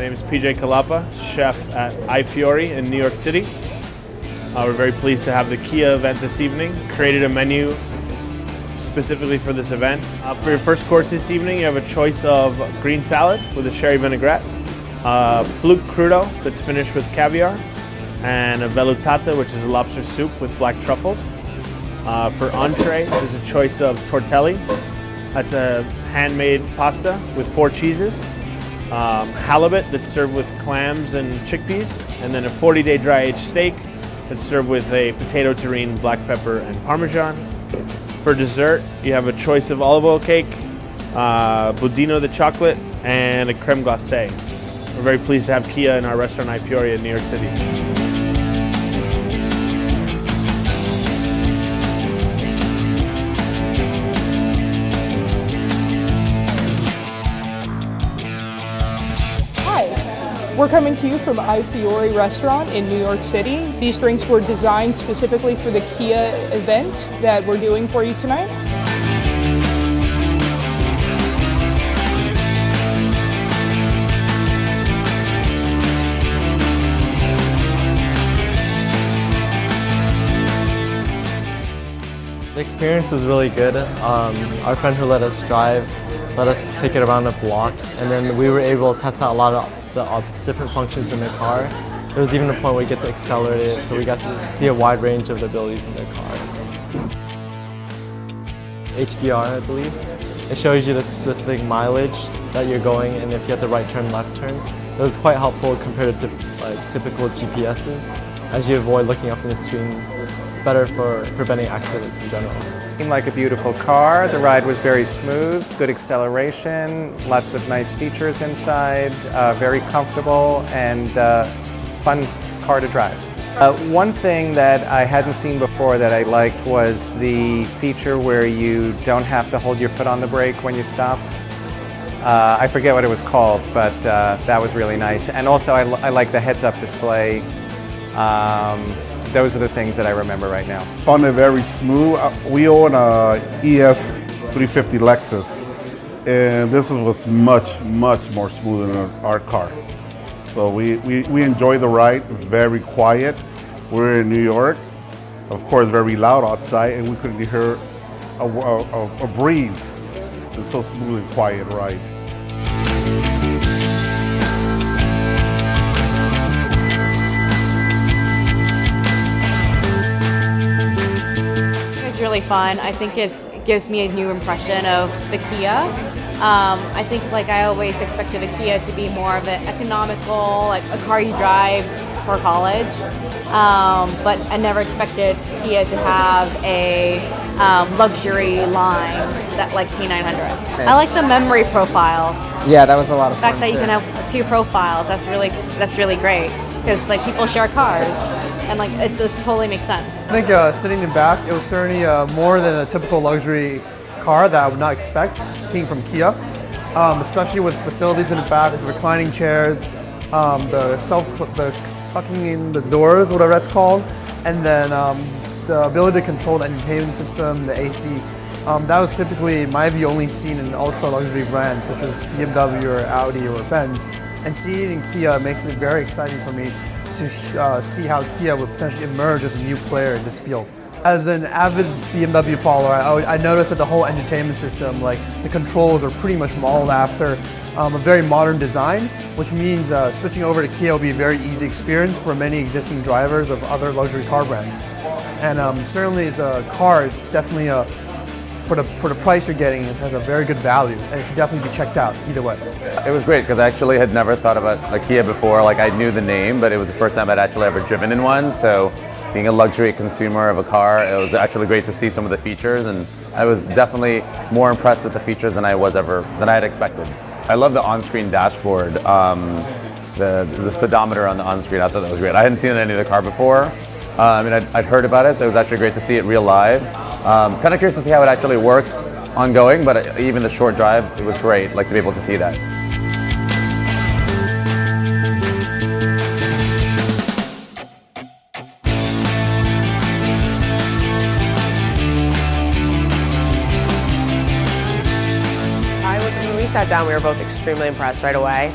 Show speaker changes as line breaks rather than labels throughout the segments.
name is PJ Kalapa, chef at iFiore in New York City. We're very pleased to have the Kia event this evening. Created a menu specifically for this event. For your first course this evening, you have a choice of green salad with a sherry vinaigrette, fluke crudo that's finished with caviar, and a vellutata, which is a lobster soup with black truffles. For entree, there's a choice of tortelli. That's a handmade pasta with 4 cheeses. Halibut that's served with clams and chickpeas, and then a 40-day dry-aged steak that's served with a potato terrine, black pepper, and parmesan. For dessert, you have a choice of olive oil cake, budino the chocolate, and a creme glacée. We're very pleased to have Kia in our restaurant iFiore in New York City.
We're coming to you from iFiore restaurant in New York City. These drinks were designed specifically for the Kia event that we're doing for you tonight.
The experience was really good. Our friend who let us drive let us take it around the block, and then we were able to test out a lot of the different functions in the car. There was even a point where we get to accelerate it, so we got to see a wide range of the abilities in the car. HDR, I believe. It shows you the specific mileage that you're going and if you have the right turn, left turn. It was quite helpful compared to typical GPSs. As you avoid looking up in the screen, it's better for preventing accidents in general.
Like a beautiful car, the ride was very smooth, good acceleration, lots of nice features inside, very comfortable and fun car to drive. One thing that I hadn't seen before that I liked was the feature where you don't have to hold your foot on the brake when you stop. I forget what it was called, but that was really nice. And also I like the heads-up display. Those are the things that I remember right now.
Found it very smooth. We own a ES 350 Lexus, and this was much more smooth than our car. So we enjoy the ride, very quiet. We're in New York, of course very loud outside, and we couldn't hear a breeze. It's so smooth and quiet ride.
Really fun. I think it gives me a new impression of the Kia. I think like I always expected a Kia to be more of an economical, like a car you drive for college, but I never expected Kia to have a luxury line that like K900. I like the memory profiles.
Yeah, that was a lot of fun.
The fact that you can have 2 profiles, that's really great because like people share cars. And like it just totally makes sense.
I think sitting in the back, it was certainly more than a typical luxury car that I would not expect seeing from Kia, especially with facilities in the back, with reclining chairs, the sucking in the doors, whatever that's called, and then the ability to control the entertainment system, the AC. That was typically, in my view, only seen in ultra luxury brands such as BMW or Audi or Benz. And seeing it in Kia makes it very exciting for me to see how Kia would potentially emerge as a new player in this field. As an avid BMW follower, I noticed that the whole entertainment system, like the controls, are pretty much modeled after a very modern design, which means switching over to Kia will be a very easy experience for many existing drivers of other luxury car brands. And certainly as a car, it's definitely for the price you're getting, it has a very good value, and it should definitely be checked out either way.
It was great because I actually had never thought about a Kia before. Like I knew the name, but it was the first time I'd actually ever driven in one. So being a luxury consumer of a car, it was actually great to see some of the features, and I was definitely more impressed with the features than I had expected. I love the on-screen dashboard, the speedometer on the on-screen. I thought that was great. I hadn't seen it in any of the car before. I'd heard about it, so it was actually great to see it real live. Kind of curious to see how it actually works ongoing, but even the short drive, it was great, like to be able to see that.
When we sat down, we were both extremely impressed right away.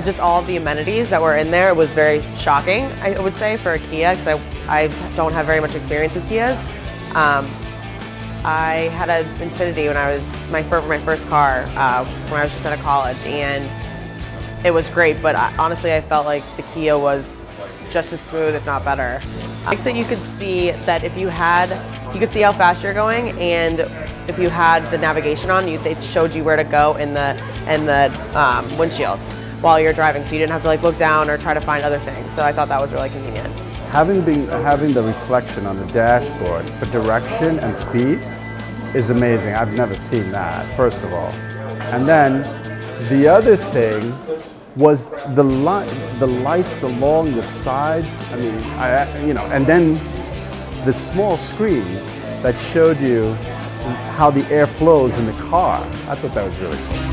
Just all of the amenities that were in there was very shocking, I would say, for a Kia, because I don't have very much experience with Kias. I had an Infiniti when I was my first car when I was just out of college, and it was great. But honestly, I felt like the Kia was just as smooth, if not better. I think that you could see that if you could see how fast you're going, and if you had the navigation on, they showed you where to go in the windshield while you're driving, so you didn't have to like look down or try to find other things. So I thought that was really convenient.
Having the reflection on the dashboard for direction and speed is amazing. I've never seen that, first of all. And then the other thing was the lights along the sides. I mean, and then the small screen that showed you how the air flows in the car. I thought that was really cool.